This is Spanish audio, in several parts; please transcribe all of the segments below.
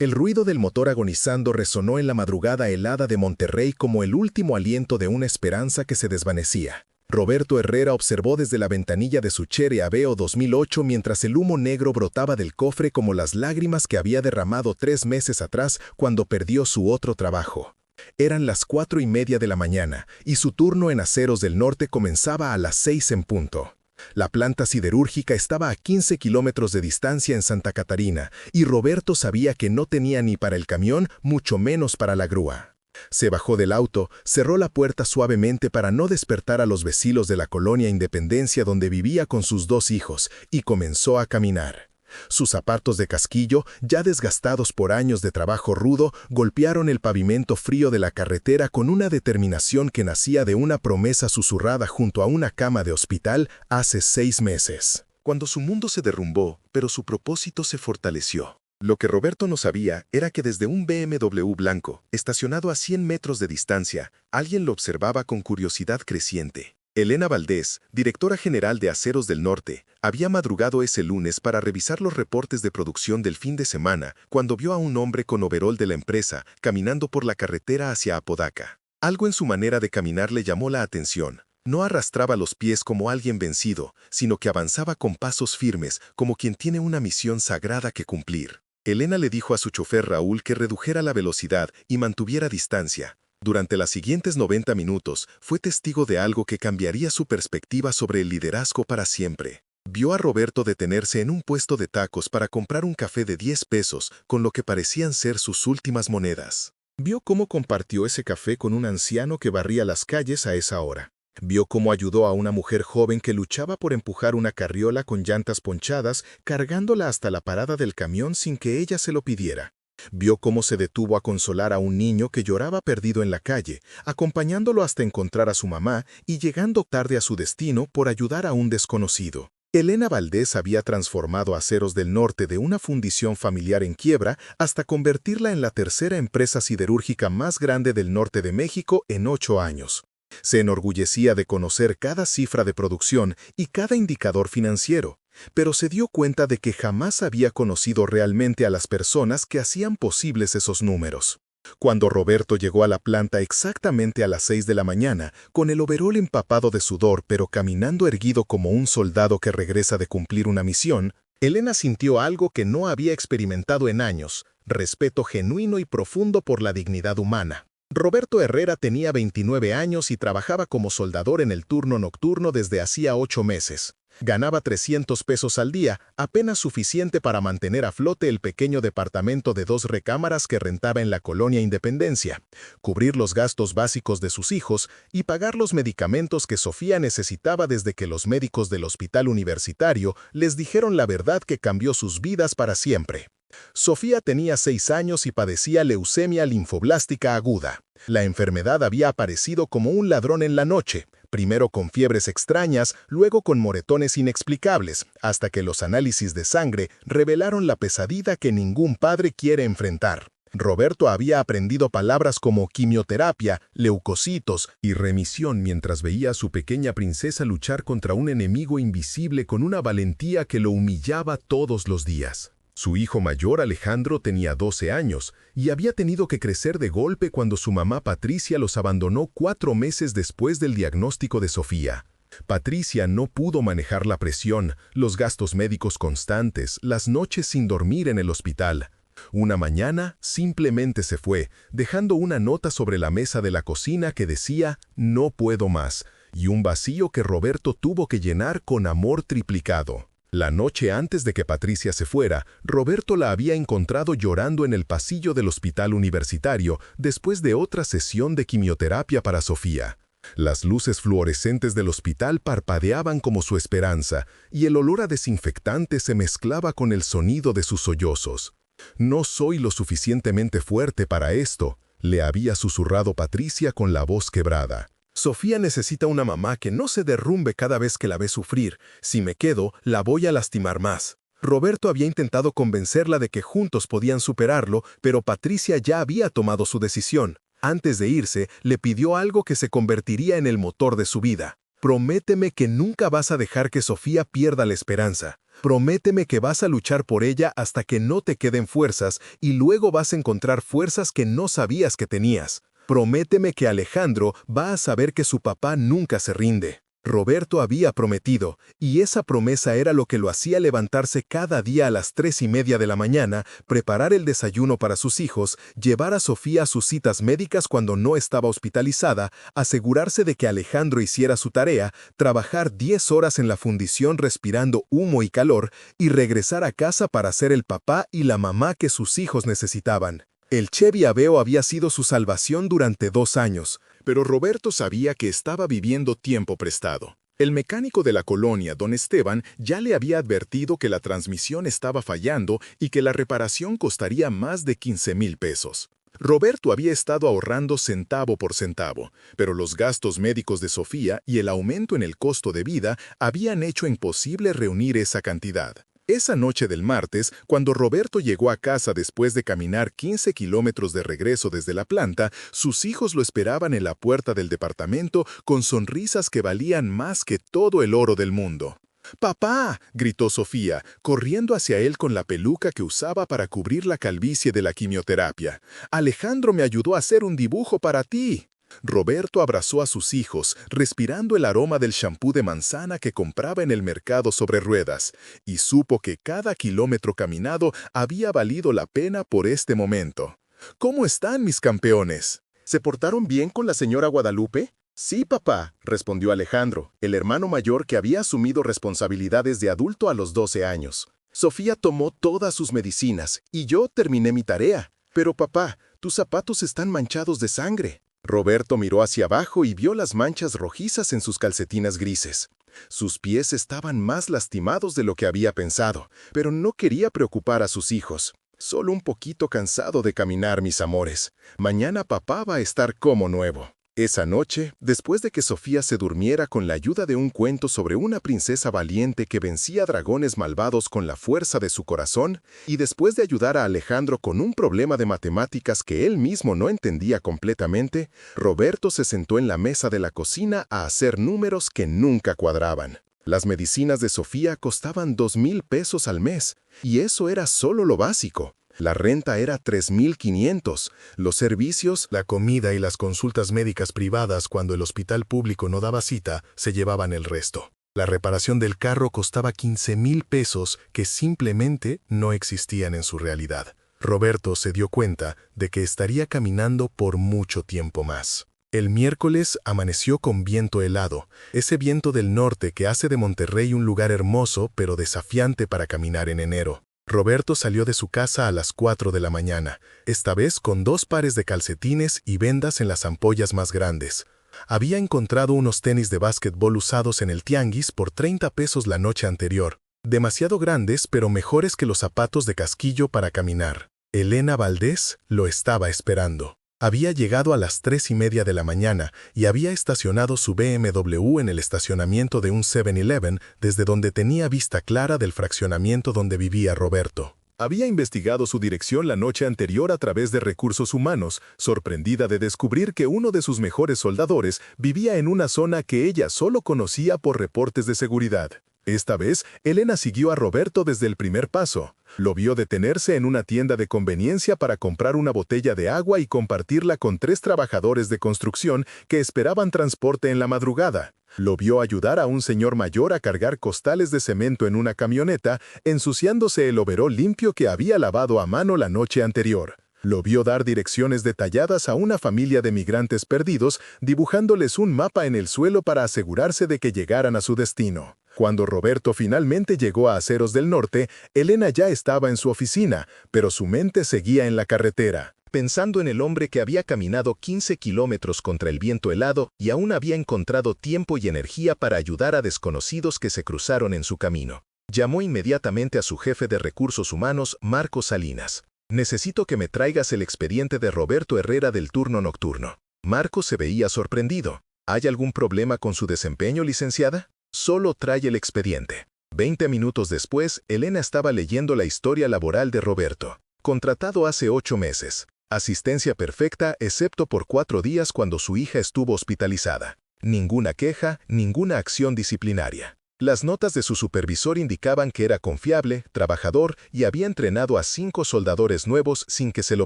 El ruido del motor agonizando resonó en la madrugada helada de Monterrey como el último aliento de una esperanza que se desvanecía. Roberto Herrera observó desde la ventanilla de su Chery Aveo 2008 mientras el humo negro brotaba del cofre como las lágrimas que había derramado 3 meses atrás cuando perdió su otro trabajo. Eran las 4:30 de la mañana y su turno en Aceros del Norte comenzaba a las 6 en punto. La planta siderúrgica estaba a 15 kilómetros de distancia en Santa Catarina y Roberto sabía que no tenía ni para el camión, mucho menos para la grúa. Se bajó del auto, cerró la puerta suavemente para no despertar a los vecinos de la colonia Independencia donde vivía con sus 2 hijos y comenzó a caminar. Sus zapatos de casquillo, ya desgastados por años de trabajo rudo, golpearon el pavimento frío de la carretera con una determinación que nacía de una promesa susurrada junto a una cama de hospital hace 6 meses. Cuando su mundo se derrumbó, pero su propósito se fortaleció. Lo que Roberto no sabía era que desde un BMW blanco, estacionado a 100 metros de distancia, alguien lo observaba con curiosidad creciente. Elena Valdés, directora general de Aceros del Norte, había madrugado ese lunes para revisar los reportes de producción del fin de semana cuando vio a un hombre con overol de la empresa caminando por la carretera hacia Apodaca. Algo en su manera de caminar le llamó la atención. No arrastraba los pies como alguien vencido, sino que avanzaba con pasos firmes como quien tiene una misión sagrada que cumplir. Elena le dijo a su chofer Raúl que redujera la velocidad y mantuviera distancia. Durante las siguientes 90 minutos, fue testigo de algo que cambiaría su perspectiva sobre el liderazgo para siempre. Vio a Roberto detenerse en un puesto de tacos para comprar un café de 10 pesos con lo que parecían ser sus últimas monedas. Vio cómo compartió ese café con un anciano que barría las calles a esa hora. Vio cómo ayudó a una mujer joven que luchaba por empujar una carriola con llantas ponchadas, cargándola hasta la parada del camión sin que ella se lo pidiera. Vio cómo se detuvo a consolar a un niño que lloraba perdido en la calle, acompañándolo hasta encontrar a su mamá y llegando tarde a su destino por ayudar a un desconocido. Elena Valdés había transformado Aceros del Norte de una fundición familiar en quiebra hasta convertirla en la tercera empresa siderúrgica más grande del norte de México en 8 años. Se enorgullecía de conocer cada cifra de producción y cada indicador financiero, pero se dio cuenta de que jamás había conocido realmente a las personas que hacían posibles esos números. Cuando Roberto llegó a la planta exactamente a las 6 de la mañana, con el overol empapado de sudor pero caminando erguido como un soldado que regresa de cumplir una misión, Elena sintió algo que no había experimentado en años: respeto genuino y profundo por la dignidad humana. Roberto Herrera tenía 29 años y trabajaba como soldador en el turno nocturno desde hacía 8 meses. Ganaba 300 pesos al día, apenas suficiente para mantener a flote el pequeño departamento de 2 recámaras que rentaba en la colonia Independencia, cubrir los gastos básicos de sus hijos y pagar los medicamentos que Sofía necesitaba desde que los médicos del hospital universitario les dijeron la verdad que cambió sus vidas para siempre. Sofía tenía 6 años y padecía leucemia linfoblástica aguda. La enfermedad había aparecido como un ladrón en la noche, primero con fiebres extrañas, luego con moretones inexplicables, hasta que los análisis de sangre revelaron la pesadilla que ningún padre quiere enfrentar. Roberto había aprendido palabras como quimioterapia, leucocitos y remisión mientras veía a su pequeña princesa luchar contra un enemigo invisible con una valentía que lo humillaba todos los días. Su hijo mayor, Alejandro, tenía 12 años y había tenido que crecer de golpe cuando su mamá Patricia los abandonó 4 meses después del diagnóstico de Sofía. Patricia no pudo manejar la presión, los gastos médicos constantes, las noches sin dormir en el hospital. Una mañana simplemente se fue, dejando una nota sobre la mesa de la cocina que decía «No puedo más», y un vacío que Roberto tuvo que llenar con amor triplicado. La noche antes de que Patricia se fuera, Roberto la había encontrado llorando en el pasillo del hospital universitario después de otra sesión de quimioterapia para Sofía. Las luces fluorescentes del hospital parpadeaban como su esperanza, y el olor a desinfectante se mezclaba con el sonido de sus sollozos. «No soy lo suficientemente fuerte para esto», le había susurrado Patricia con la voz quebrada. «Sofía necesita una mamá que no se derrumbe cada vez que la ve sufrir. Si me quedo, la voy a lastimar más». Roberto había intentado convencerla de que juntos podían superarlo, pero Patricia ya había tomado su decisión. Antes de irse, le pidió algo que se convertiría en el motor de su vida. «Prométeme que nunca vas a dejar que Sofía pierda la esperanza. Prométeme que vas a luchar por ella hasta que no te queden fuerzas y luego vas a encontrar fuerzas que no sabías que tenías. Prométeme que Alejandro va a saber que su papá nunca se rinde. Roberto había prometido, y esa promesa era lo que lo hacía levantarse cada día a las 3:30 de la mañana, preparar el desayuno para sus hijos, llevar a Sofía a sus citas médicas cuando no estaba hospitalizada, asegurarse de que Alejandro hiciera su tarea, trabajar 10 horas en la fundición respirando humo y calor, y regresar a casa para ser el papá y la mamá que sus hijos necesitaban. El Chevy Aveo había sido su salvación durante 2 años, pero Roberto sabía que estaba viviendo tiempo prestado. El mecánico de la colonia, don Esteban, ya le había advertido que la transmisión estaba fallando y que la reparación costaría más de 15,000 pesos. Roberto había estado ahorrando centavo por centavo, pero los gastos médicos de Sofía y el aumento en el costo de vida habían hecho imposible reunir esa cantidad. Esa noche del martes, cuando Roberto llegó a casa después de caminar 15 kilómetros de regreso desde la planta, sus hijos lo esperaban en la puerta del departamento con sonrisas que valían más que todo el oro del mundo. ¡Papá!, gritó Sofía, corriendo hacia él con la peluca que usaba para cubrir la calvicie de la quimioterapia. «Alejandro me ayudó a hacer un dibujo para ti». Roberto abrazó a sus hijos, respirando el aroma del champú de manzana que compraba en el mercado sobre ruedas, y supo que cada kilómetro caminado había valido la pena por este momento. «¿Cómo están mis campeones? ¿Se portaron bien con la señora Guadalupe?» «Sí, papá», respondió Alejandro, el hermano mayor que había asumido responsabilidades de adulto a los 12 años. «Sofía tomó todas sus medicinas y yo terminé mi tarea. Pero papá, tus zapatos están manchados de sangre». Roberto miró hacia abajo y vio las manchas rojizas en sus calcetines grises. Sus pies estaban más lastimados de lo que había pensado, pero no quería preocupar a sus hijos. «Solo un poquito cansado de caminar, mis amores. Mañana papá va a estar como nuevo». Esa noche, después de que Sofía se durmiera con la ayuda de un cuento sobre una princesa valiente que vencía dragones malvados con la fuerza de su corazón, y después de ayudar a Alejandro con un problema de matemáticas que él mismo no entendía completamente, Roberto se sentó en la mesa de la cocina a hacer números que nunca cuadraban. Las medicinas de Sofía costaban 2,000 pesos al mes, y eso era solo lo básico. La renta era 3,500, los servicios, la comida y las consultas médicas privadas cuando el hospital público no daba cita, se llevaban el resto. La reparación del carro costaba 15,000 pesos que simplemente no existían en su realidad. Roberto se dio cuenta de que estaría caminando por mucho tiempo más. El miércoles amaneció con viento helado, ese viento del norte que hace de Monterrey un lugar hermoso pero desafiante para caminar en enero. Roberto salió de su casa a las 4 de la mañana, esta vez con 2 pares de calcetines y vendas en las ampollas más grandes. Había encontrado unos tenis de básquetbol usados en el tianguis por 30 pesos la noche anterior, demasiado grandes pero mejores que los zapatos de casquillo para caminar. Elena Valdés lo estaba esperando. Había llegado a las 3:30 de la mañana y había estacionado su BMW en el estacionamiento de un 7-Eleven desde donde tenía vista clara del fraccionamiento donde vivía Roberto. Había investigado su dirección la noche anterior a través de recursos humanos, sorprendida de descubrir que uno de sus mejores soldadores vivía en una zona que ella solo conocía por reportes de seguridad. Esta vez, Elena siguió a Roberto desde el primer paso. Lo vio detenerse en una tienda de conveniencia para comprar una botella de agua y compartirla con 3 trabajadores de construcción que esperaban transporte en la madrugada. Lo vio ayudar a un señor mayor a cargar costales de cemento en una camioneta, ensuciándose el overol limpio que había lavado a mano la noche anterior. Lo vio dar direcciones detalladas a una familia de migrantes perdidos, dibujándoles un mapa en el suelo para asegurarse de que llegaran a su destino. Cuando Roberto finalmente llegó a Aceros del Norte, Elena ya estaba en su oficina, pero su mente seguía en la carretera, pensando en el hombre que había caminado 15 kilómetros contra el viento helado y aún había encontrado tiempo y energía para ayudar a desconocidos que se cruzaron en su camino. Llamó inmediatamente a su jefe de recursos humanos, Marcos Salinas. «Necesito que me traigas el expediente de Roberto Herrera del turno nocturno». Marcos se veía sorprendido. «¿Hay algún problema con su desempeño, licenciada?» «Solo trae el expediente». 20 minutos después, Elena estaba leyendo la historia laboral de Roberto. Contratado hace 8 meses. Asistencia perfecta excepto por 4 días cuando su hija estuvo hospitalizada. Ninguna queja, ninguna acción disciplinaria. Las notas de su supervisor indicaban que era confiable, trabajador y había entrenado a 5 soldadores nuevos sin que se lo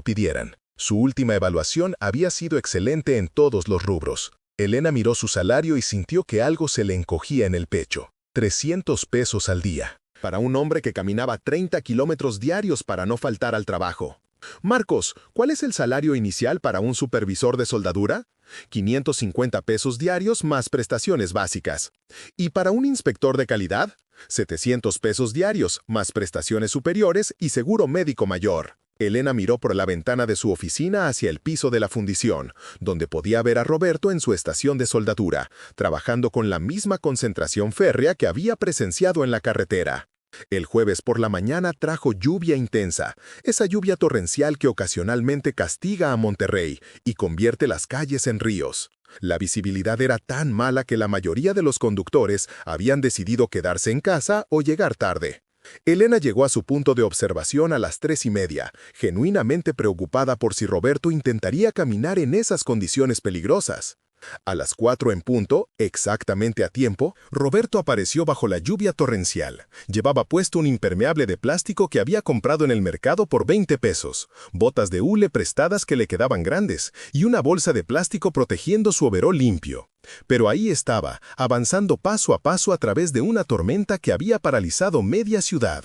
pidieran. Su última evaluación había sido excelente en todos los rubros. Elena miró su salario y sintió que algo se le encogía en el pecho. 300 pesos al día. Para un hombre que caminaba 30 kilómetros diarios para no faltar al trabajo. Marcos, ¿cuál es el salario inicial para un supervisor de soldadura? 550 pesos diarios más prestaciones básicas. ¿Y para un inspector de calidad? 700 pesos diarios más prestaciones superiores y seguro médico mayor. Elena miró por la ventana de su oficina hacia el piso de la fundición, donde podía ver a Roberto en su estación de soldadura, trabajando con la misma concentración férrea que había presenciado en la carretera. El jueves por la mañana trajo lluvia intensa, esa lluvia torrencial que ocasionalmente castiga a Monterrey y convierte las calles en ríos. La visibilidad era tan mala que la mayoría de los conductores habían decidido quedarse en casa o llegar tarde. Elena llegó a su punto de observación a las 3:30, genuinamente preocupada por si Roberto intentaría caminar en esas condiciones peligrosas. A las 4 en punto, exactamente a tiempo, Roberto apareció bajo la lluvia torrencial. Llevaba puesto un impermeable de plástico que había comprado en el mercado por 20 pesos, botas de hule prestadas que le quedaban grandes y una bolsa de plástico protegiendo su overol limpio. Pero ahí estaba, avanzando paso a paso a través de una tormenta que había paralizado media ciudad.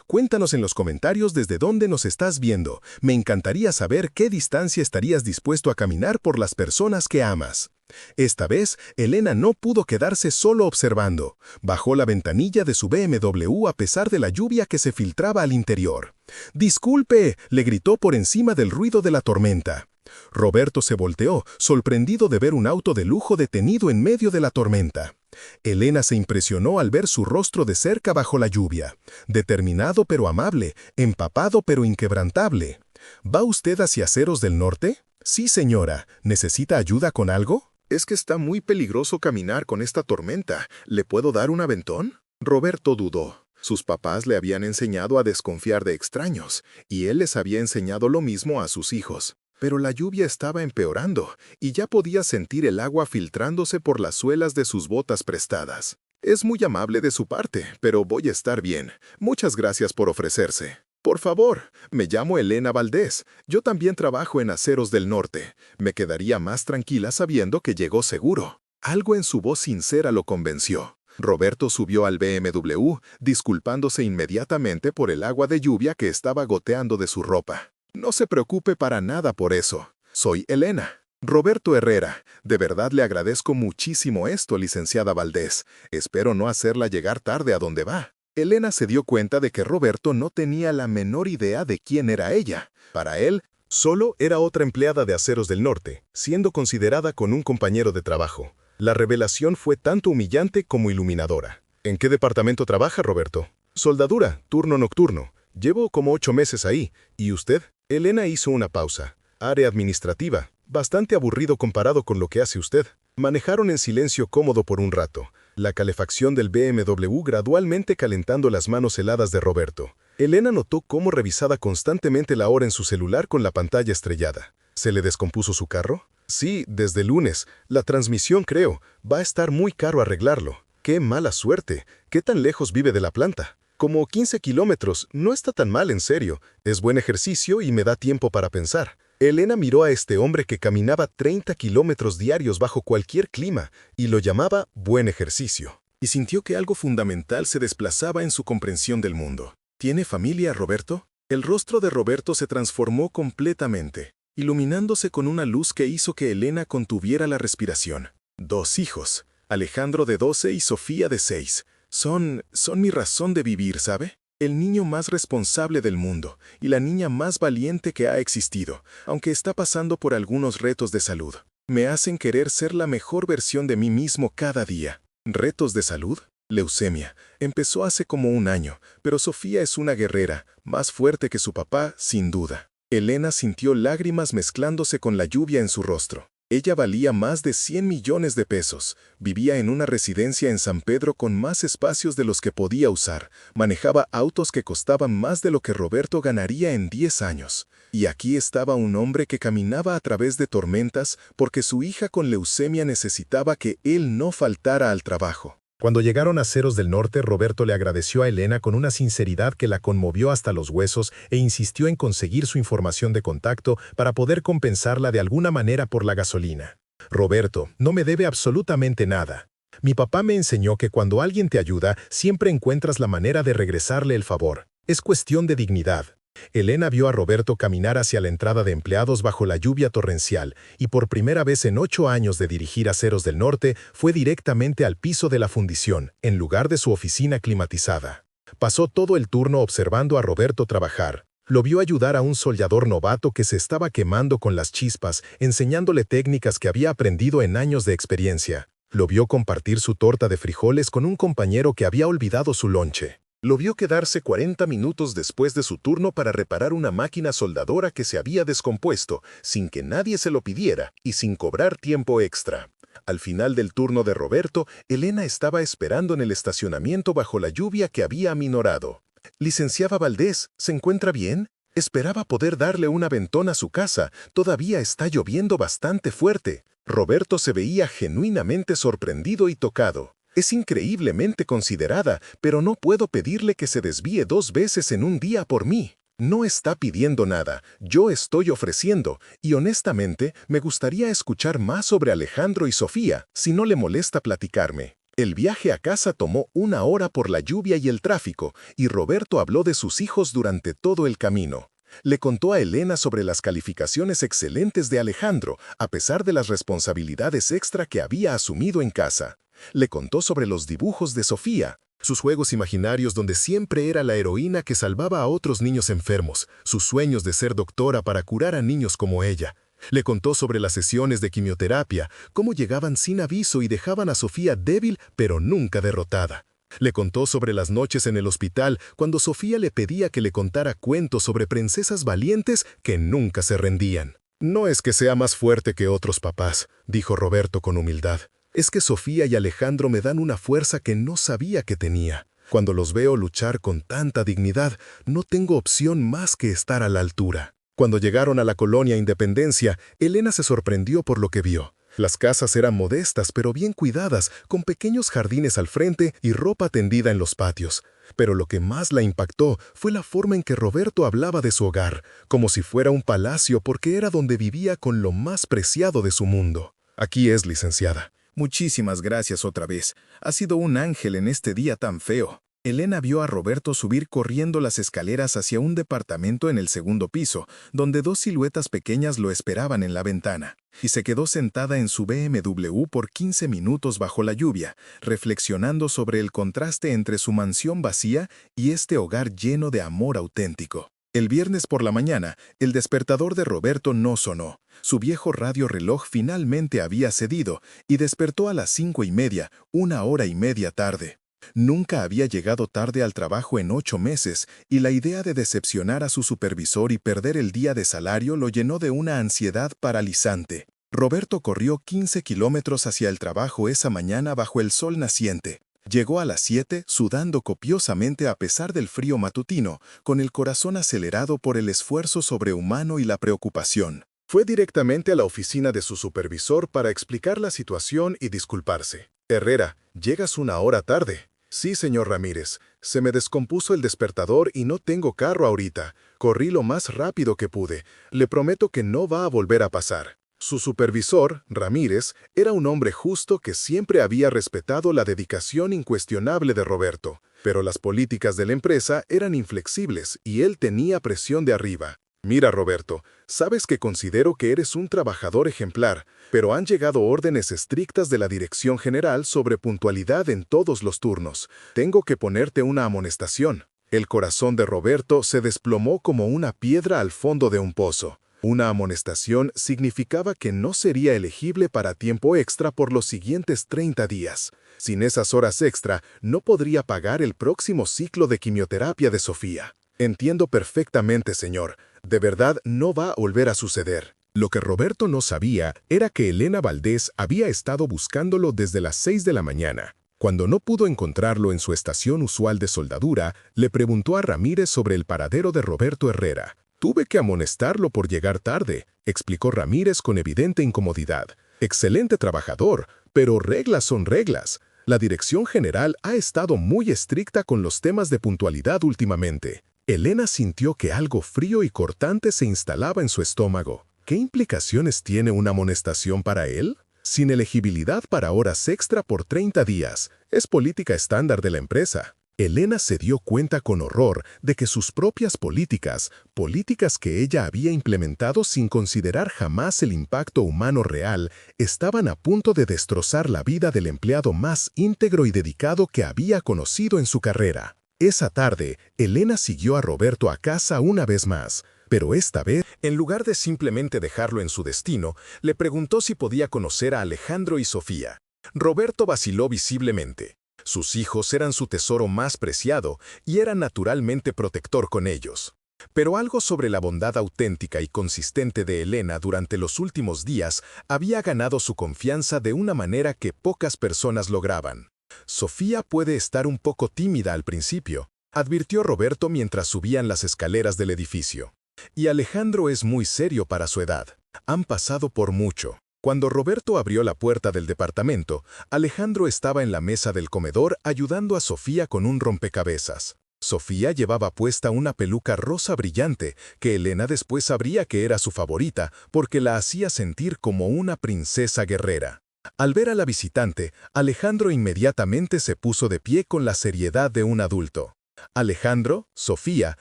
Cuéntanos en los comentarios desde dónde nos estás viendo. Me encantaría saber qué distancia estarías dispuesto a caminar por las personas que amas. Esta vez, Elena no pudo quedarse solo observando. Bajó la ventanilla de su BMW a pesar de la lluvia que se filtraba al interior. «¡Disculpe!», le gritó por encima del ruido de la tormenta. Roberto se volteó, sorprendido de ver un auto de lujo detenido en medio de la tormenta. Elena se impresionó al ver su rostro de cerca bajo la lluvia. Determinado pero amable, empapado pero inquebrantable. ¿Va usted hacia Ceros del Norte? Sí, señora. ¿Necesita ayuda con algo? Es que está muy peligroso caminar con esta tormenta. ¿Le puedo dar un aventón? Roberto dudó. Sus papás le habían enseñado a desconfiar de extraños, y él les había enseñado lo mismo a sus hijos. Pero la lluvia estaba empeorando, y ya podía sentir el agua filtrándose por las suelas de sus botas prestadas. Es muy amable de su parte, pero voy a estar bien. Muchas gracias por ofrecerse. Por favor, me llamo Elena Valdés. Yo también trabajo en Aceros del Norte. Me quedaría más tranquila sabiendo que llegó seguro. Algo en su voz sincera lo convenció. Roberto subió al BMW, disculpándose inmediatamente por el agua de lluvia que estaba goteando de su ropa. No se preocupe para nada por eso. Soy Elena. Roberto Herrera. De verdad le agradezco muchísimo esto, licenciada Valdés. Espero no hacerla llegar tarde a donde va. Elena se dio cuenta de que Roberto no tenía la menor idea de quién era ella. Para él, solo era otra empleada de Aceros del Norte, siendo considerada con un compañero de trabajo. La revelación fue tanto humillante como iluminadora. ¿En qué departamento trabaja, Roberto? Soldadura, turno nocturno. Llevo como 8 meses ahí. ¿Y usted? Elena hizo una pausa. Área administrativa. Bastante aburrido comparado con lo que hace usted. Manejaron en silencio cómodo por un rato. La calefacción del BMW gradualmente calentando las manos heladas de Roberto. Elena notó cómo revisaba constantemente la hora en su celular con la pantalla estrellada. ¿Se le descompuso su carro? Sí, desde el lunes. La transmisión, creo. Va a estar muy caro arreglarlo. ¡Qué mala suerte! ¿Qué tan lejos vive de la planta? Como 15 kilómetros. No está tan mal, en serio. Es buen ejercicio y me da tiempo para pensar. Elena miró a este hombre que caminaba 30 kilómetros diarios bajo cualquier clima y lo llamaba buen ejercicio. Y sintió que algo fundamental se desplazaba en su comprensión del mundo. ¿Tiene familia, Roberto? El rostro de Roberto se transformó completamente, iluminándose con una luz que hizo que Elena contuviera la respiración. 2 hijos, Alejandro de 12 y Sofía de 6. Son mi razón de vivir, ¿sabe? El niño más responsable del mundo y la niña más valiente que ha existido, aunque está pasando por algunos retos de salud. Me hacen querer ser la mejor versión de mí mismo cada día. ¿Retos de salud? Leucemia. Empezó hace como 1 año, pero Sofía es una guerrera, más fuerte que su papá, sin duda. Elena sintió lágrimas mezclándose con la lluvia en su rostro. Ella valía más de 100 millones de pesos, vivía en una residencia en San Pedro con más espacios de los que podía usar, manejaba autos que costaban más de lo que Roberto ganaría en 10 años. Y aquí estaba un hombre que caminaba a través de tormentas porque su hija con leucemia necesitaba que él no faltara al trabajo. Cuando llegaron a Ceros del Norte, Roberto le agradeció a Elena con una sinceridad que la conmovió hasta los huesos e insistió en conseguir su información de contacto para poder compensarla de alguna manera por la gasolina. Roberto, no me debe absolutamente nada. Mi papá me enseñó que cuando alguien te ayuda, siempre encuentras la manera de regresarle el favor. Es cuestión de dignidad. Elena vio a Roberto caminar hacia la entrada de empleados bajo la lluvia torrencial y por primera vez en 8 años de dirigir a Ceros del Norte fue directamente al piso de la fundición, en lugar de su oficina climatizada. Pasó todo el turno observando a Roberto trabajar. Lo vio ayudar a un soldador novato que se estaba quemando con las chispas, enseñándole técnicas que había aprendido en años de experiencia. Lo vio compartir su torta de frijoles con un compañero que había olvidado su lonche. Lo vio quedarse 40 minutos después de su turno para reparar una máquina soldadora que se había descompuesto, sin que nadie se lo pidiera y sin cobrar tiempo extra. Al final del turno de Roberto, Elena estaba esperando en el estacionamiento bajo la lluvia que había aminorado. «Licenciada Valdés, ¿se encuentra bien? Esperaba poder darle un aventón a su casa. Todavía está lloviendo bastante fuerte». Roberto se veía genuinamente sorprendido y tocado. «Es increíblemente considerada, pero no puedo pedirle que se desvíe 2 veces en un día por mí. No está pidiendo nada, yo estoy ofreciendo, y honestamente me gustaría escuchar más sobre Alejandro y Sofía, si no le molesta platicarme». El viaje a casa tomó 1 hora por la lluvia y el tráfico, y Roberto habló de sus hijos durante todo el camino. Le contó a Elena sobre las calificaciones excelentes de Alejandro, a pesar de las responsabilidades extra que había asumido en casa. Le contó sobre los dibujos de Sofía, sus juegos imaginarios donde siempre era la heroína que salvaba a otros niños enfermos, sus sueños de ser doctora para curar a niños como ella. Le contó sobre las sesiones de quimioterapia, cómo llegaban sin aviso y dejaban a Sofía débil pero nunca derrotada. Le contó sobre las noches en el hospital cuando Sofía le pedía que le contara cuentos sobre princesas valientes que nunca se rendían. «No es que sea más fuerte que otros papás», dijo Roberto con humildad. «Es que Sofía y Alejandro me dan una fuerza que no sabía que tenía. Cuando los veo luchar con tanta dignidad, no tengo opción más que estar a la altura». Cuando llegaron a la colonia Independencia, Elena se sorprendió por lo que vio. Las casas eran modestas pero bien cuidadas, con pequeños jardines al frente y ropa tendida en los patios. Pero lo que más la impactó fue la forma en que Roberto hablaba de su hogar, como si fuera un palacio porque era donde vivía con lo más preciado de su mundo. «Aquí es, licenciada». «Muchísimas gracias otra vez. Ha sido un ángel en este día tan feo». Elena vio a Roberto subir corriendo las escaleras hacia un departamento en el 2.º piso, donde 2 siluetas pequeñas lo esperaban en la ventana, y se quedó sentada en su BMW por 15 minutos bajo la lluvia, reflexionando sobre el contraste entre su mansión vacía y este hogar lleno de amor auténtico. El viernes por la mañana, el despertador de Roberto no sonó. Su viejo radio reloj finalmente había cedido y despertó a las 5:30, 1 hora y media tarde. Nunca había llegado tarde al trabajo en 8 meses, y la idea de decepcionar a su supervisor y perder el día de salario lo llenó de una ansiedad paralizante. Roberto corrió 15 kilómetros hacia el trabajo esa mañana bajo el sol naciente. Llegó a las 7 sudando copiosamente a pesar del frío matutino, con el corazón acelerado por el esfuerzo sobrehumano y la preocupación. Fue directamente a la oficina de su supervisor para explicar la situación y disculparse. «Herrera, llegas 1 hora tarde». «Sí, señor Ramírez. Se me descompuso el despertador y no tengo carro ahorita. Corrí lo más rápido que pude. Le prometo que no va a volver a pasar». Su supervisor, Ramírez, era un hombre justo que siempre había respetado la dedicación incuestionable de Roberto. Pero las políticas de la empresa eran inflexibles y él tenía presión de arriba. «Mira, Roberto, sabes que considero que eres un trabajador ejemplar, pero han llegado órdenes estrictas de la Dirección General sobre puntualidad en todos los turnos. Tengo que ponerte una amonestación». El corazón de Roberto se desplomó como una piedra al fondo de un pozo. Una amonestación significaba que no sería elegible para tiempo extra por los siguientes 30 días. Sin esas horas extra, no podría pagar el próximo ciclo de quimioterapia de Sofía. «Entiendo perfectamente, señor. De verdad no va a volver a suceder». Lo que Roberto no sabía era que Elena Valdés había estado buscándolo desde las 6 de la mañana. Cuando no pudo encontrarlo en su estación usual de soldadura, le preguntó a Ramírez sobre el paradero de Roberto Herrera. «Tuve que amonestarlo por llegar tarde», explicó Ramírez con evidente incomodidad. «Excelente trabajador, pero reglas son reglas. La dirección general ha estado muy estricta con los temas de puntualidad últimamente. Elena sintió que algo frío y cortante se instalaba en su estómago. ¿Qué implicaciones tiene una amonestación para él? Sin elegibilidad para horas extra por 30 días. Es política estándar de la empresa. Elena se dio cuenta con horror de que sus propias políticas que ella había implementado sin considerar jamás el impacto humano real, estaban a punto de destrozar la vida del empleado más íntegro y dedicado que había conocido en su carrera. Esa tarde, Elena siguió a Roberto a casa una vez más, pero esta vez, en lugar de simplemente dejarlo en su destino, le preguntó si podía conocer a Alejandro y Sofía. Roberto vaciló visiblemente. Sus hijos eran su tesoro más preciado y era naturalmente protector con ellos. Pero algo sobre la bondad auténtica y consistente de Elena durante los últimos días había ganado su confianza de una manera que pocas personas lograban. Sofía puede estar un poco tímida al principio, advirtió Roberto mientras subían las escaleras del edificio. Y Alejandro es muy serio para su edad. Han pasado por mucho. Cuando Roberto abrió la puerta del departamento, Alejandro estaba en la mesa del comedor ayudando a Sofía con un rompecabezas. Sofía llevaba puesta una peluca rosa brillante, que Elena después sabría que era su favorita porque la hacía sentir como una princesa guerrera. Al ver a la visitante, Alejandro inmediatamente se puso de pie con la seriedad de un adulto. Alejandro, Sofía,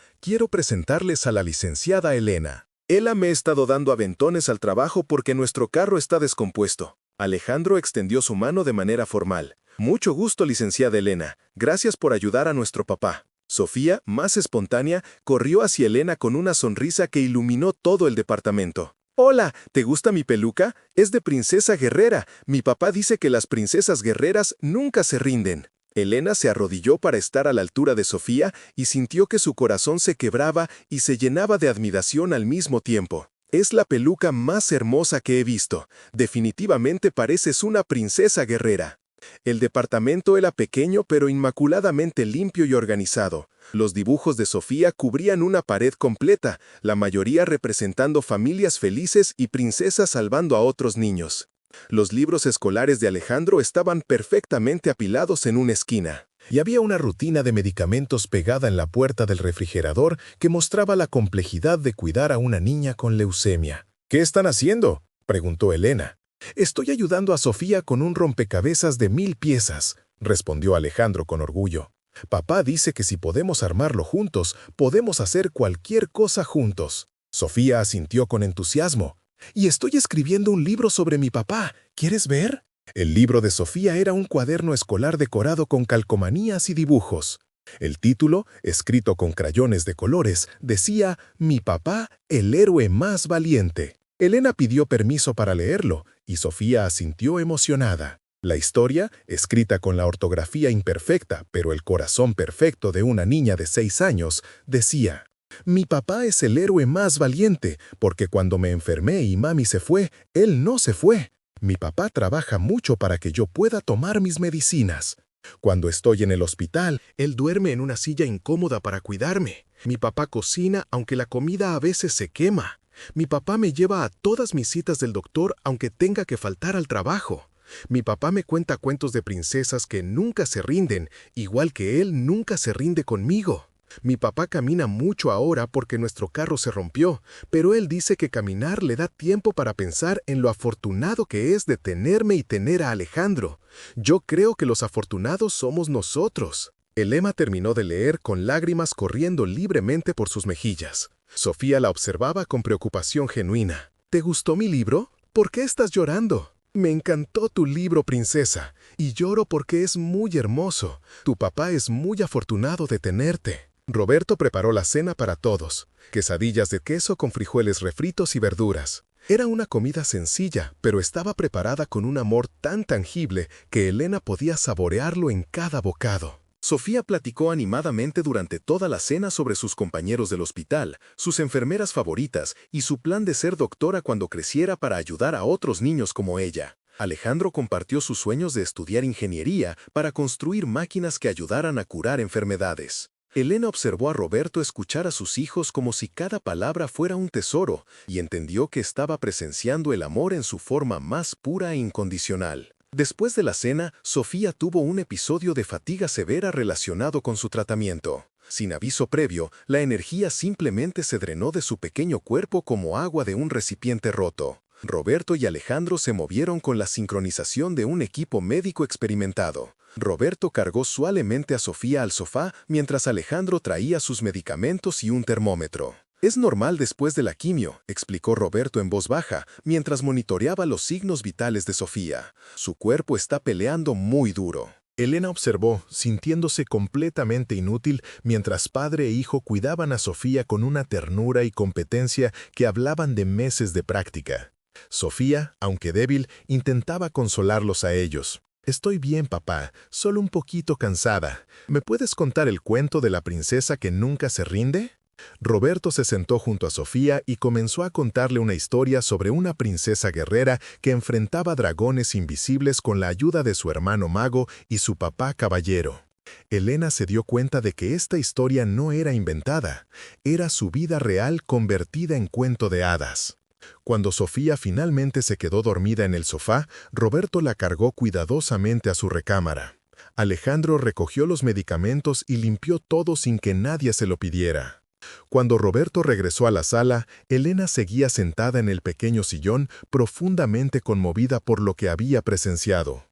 quiero presentarles a la licenciada Elena. Ella me ha estado dando aventones al trabajo porque nuestro carro está descompuesto. Alejandro extendió su mano de manera formal. Mucho gusto, licenciada Elena. Gracias por ayudar a nuestro papá. Sofía, más espontánea, corrió hacia Elena con una sonrisa que iluminó todo el departamento. Hola, ¿te gusta mi peluca? Es de princesa guerrera. Mi papá dice que las princesas guerreras nunca se rinden. Elena se arrodilló para estar a la altura de Sofía y sintió que su corazón se quebraba y se llenaba de admiración al mismo tiempo. Es la peluca más hermosa que he visto. Definitivamente pareces una princesa guerrera. El departamento era pequeño pero inmaculadamente limpio y organizado. Los dibujos de Sofía cubrían una pared completa, la mayoría representando familias felices y princesas salvando a otros niños. Los libros escolares de Alejandro estaban perfectamente apilados en una esquina. Y había una rutina de medicamentos pegada en la puerta del refrigerador que mostraba la complejidad de cuidar a una niña con leucemia. ¿Qué están haciendo?, preguntó Elena. Estoy ayudando a Sofía con un rompecabezas de 1000 piezas, respondió Alejandro con orgullo. Papá dice que si podemos armarlo juntos, podemos hacer cualquier cosa juntos. Sofía asintió con entusiasmo. Y estoy escribiendo un libro sobre mi papá. ¿Quieres ver? El libro de Sofía era un cuaderno escolar decorado con calcomanías y dibujos. El título, escrito con crayones de colores, decía «Mi papá, el héroe más valiente». Elena pidió permiso para leerlo, y Sofía asintió emocionada. La historia, escrita con la ortografía imperfecta, pero el corazón perfecto de una niña de 6 años, decía «Mi papá es el héroe más valiente, porque cuando me enfermé y mami se fue, él no se fue. Mi papá trabaja mucho para que yo pueda tomar mis medicinas. Cuando estoy en el hospital, él duerme en una silla incómoda para cuidarme. Mi papá cocina aunque la comida a veces se quema. Mi papá me lleva a todas mis citas del doctor aunque tenga que faltar al trabajo. Mi papá me cuenta cuentos de princesas que nunca se rinden, igual que él nunca se rinde conmigo. Mi papá camina mucho ahora porque nuestro carro se rompió, pero él dice que caminar le da tiempo para pensar en lo afortunado que es de tenerme y tener a Alejandro. Yo creo que los afortunados somos nosotros». Elena terminó de leer con lágrimas corriendo libremente por sus mejillas. Sofía la observaba con preocupación genuina. «¿Te gustó mi libro? ¿Por qué estás llorando?» «Me encantó tu libro, princesa, y lloro porque es muy hermoso. Tu papá es muy afortunado de tenerte». Roberto preparó la cena para todos, quesadillas de queso con frijoles refritos y verduras. Era una comida sencilla, pero estaba preparada con un amor tan tangible que Elena podía saborearlo en cada bocado. Sofía platicó animadamente durante toda la cena sobre sus compañeros del hospital, sus enfermeras favoritas y su plan de ser doctora cuando creciera para ayudar a otros niños como ella. Alejandro compartió sus sueños de estudiar ingeniería para construir máquinas que ayudaran a curar enfermedades. Elena observó a Roberto escuchar a sus hijos como si cada palabra fuera un tesoro y entendió que estaba presenciando el amor en su forma más pura e incondicional. Después de la cena, Sofía tuvo un episodio de fatiga severa relacionado con su tratamiento. Sin aviso previo, la energía simplemente se drenó de su pequeño cuerpo como agua de un recipiente roto. Roberto y Alejandro se movieron con la sincronización de un equipo médico experimentado. Roberto cargó suavemente a Sofía al sofá mientras Alejandro traía sus medicamentos y un termómetro. «Es normal después de la quimio», explicó Roberto en voz baja, mientras monitoreaba los signos vitales de Sofía. «Su cuerpo está peleando muy duro». Elena observó, sintiéndose completamente inútil, mientras padre e hijo cuidaban a Sofía con una ternura y competencia que hablaban de meses de práctica. Sofía, aunque débil, intentaba consolarlos a ellos. «Estoy bien, papá, solo un poquito cansada. ¿Me puedes contar el cuento de la princesa que nunca se rinde?» Roberto se sentó junto a Sofía y comenzó a contarle una historia sobre una princesa guerrera que enfrentaba dragones invisibles con la ayuda de su hermano mago y su papá caballero. Elena se dio cuenta de que esta historia no era inventada, era su vida real convertida en cuento de hadas. Cuando Sofía finalmente se quedó dormida en el sofá, Roberto la cargó cuidadosamente a su recámara. Alejandro recogió los medicamentos y limpió todo sin que nadie se lo pidiera. Cuando Roberto regresó a la sala, Elena seguía sentada en el pequeño sillón, profundamente conmovida por lo que había presenciado.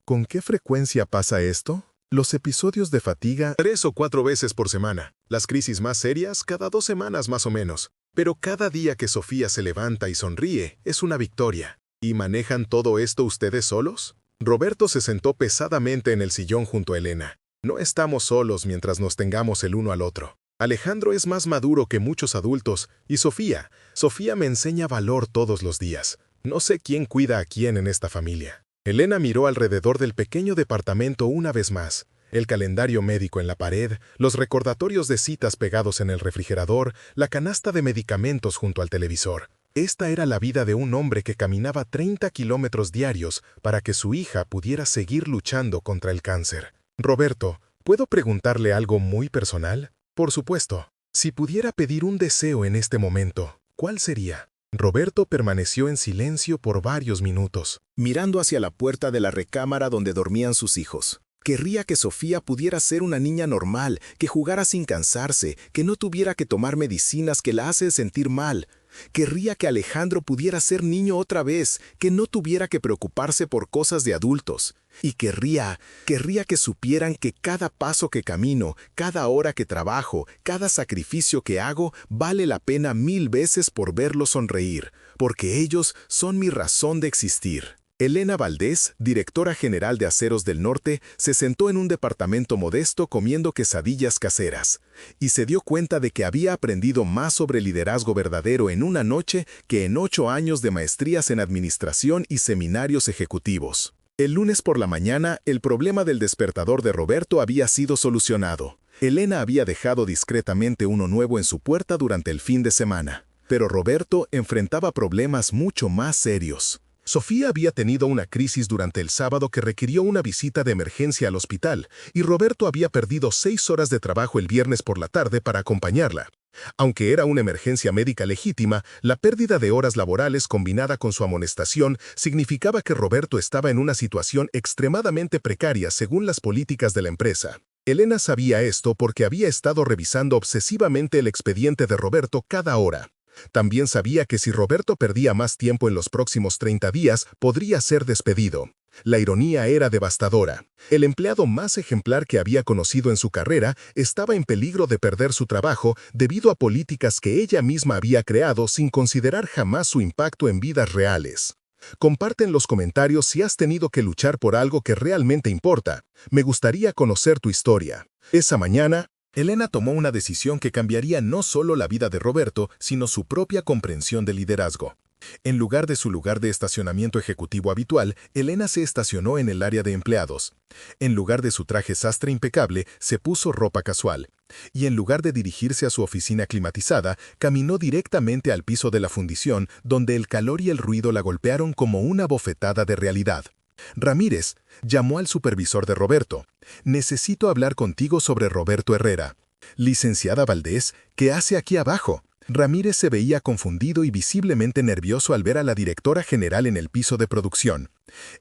¿Con qué frecuencia pasa esto? Los episodios de fatiga 3 o 4 veces por semana, las crisis más serias cada 2 semanas más o menos. Pero cada día que Sofía se levanta y sonríe es una victoria. ¿Y manejan todo esto ustedes solos? Roberto se sentó pesadamente en el sillón junto a Elena. No estamos solos mientras nos tengamos el uno al otro. Alejandro es más maduro que muchos adultos y Sofía me enseña valor todos los días. No sé quién cuida a quién en esta familia. Elena miró alrededor del pequeño departamento una vez más. El calendario médico en la pared, los recordatorios de citas pegados en el refrigerador, la canasta de medicamentos junto al televisor. Esta era la vida de un hombre que caminaba 30 kilómetros diarios para que su hija pudiera seguir luchando contra el cáncer. Roberto, ¿puedo preguntarle algo muy personal? Por supuesto. Si pudiera pedir un deseo en este momento, ¿cuál sería? Roberto permaneció en silencio por varios minutos, mirando hacia la puerta de la recámara donde dormían sus hijos. Querría que Sofía pudiera ser una niña normal, que jugara sin cansarse, que no tuviera que tomar medicinas que la hacen sentir mal. Querría que Alejandro pudiera ser niño otra vez, que no tuviera que preocuparse por cosas de adultos. Y querría que supieran que cada paso que camino, cada hora que trabajo, cada sacrificio que hago, vale la pena 1000 veces por verlos sonreír, porque ellos son mi razón de existir. Elena Valdés, directora general de Aceros del Norte, se sentó en un departamento modesto comiendo quesadillas caseras, y se dio cuenta de que había aprendido más sobre liderazgo verdadero en una noche que en 8 años de maestrías en administración y seminarios ejecutivos. El lunes por la mañana, el problema del despertador de Roberto había sido solucionado. Elena había dejado discretamente uno nuevo en su puerta durante el fin de semana, pero Roberto enfrentaba problemas mucho más serios. Sofía había tenido una crisis durante el sábado que requirió una visita de emergencia al hospital, y Roberto había perdido 6 horas de trabajo el viernes por la tarde para acompañarla. Aunque era una emergencia médica legítima, la pérdida de horas laborales combinada con su amonestación significaba que Roberto estaba en una situación extremadamente precaria según las políticas de la empresa. Elena sabía esto porque había estado revisando obsesivamente el expediente de Roberto cada hora. También sabía que si Roberto perdía más tiempo en los próximos 30 días, podría ser despedido. La ironía era devastadora. El empleado más ejemplar que había conocido en su carrera estaba en peligro de perder su trabajo debido a políticas que ella misma había creado sin considerar jamás su impacto en vidas reales. Comparte en los comentarios si has tenido que luchar por algo que realmente importa. Me gustaría conocer tu historia. Esa mañana, Elena tomó una decisión que cambiaría no solo la vida de Roberto, sino su propia comprensión del liderazgo. En lugar de su lugar de estacionamiento ejecutivo habitual, Elena se estacionó en el área de empleados. En lugar de su traje sastre impecable, se puso ropa casual. Y en lugar de dirigirse a su oficina climatizada, caminó directamente al piso de la fundición, donde el calor y el ruido la golpearon como una bofetada de realidad. Ramírez llamó al supervisor de Roberto. «Necesito hablar contigo sobre Roberto Herrera». «Licenciada Valdés, ¿qué hace aquí abajo?». Ramírez se veía confundido y visiblemente nervioso al ver a la directora general en el piso de producción.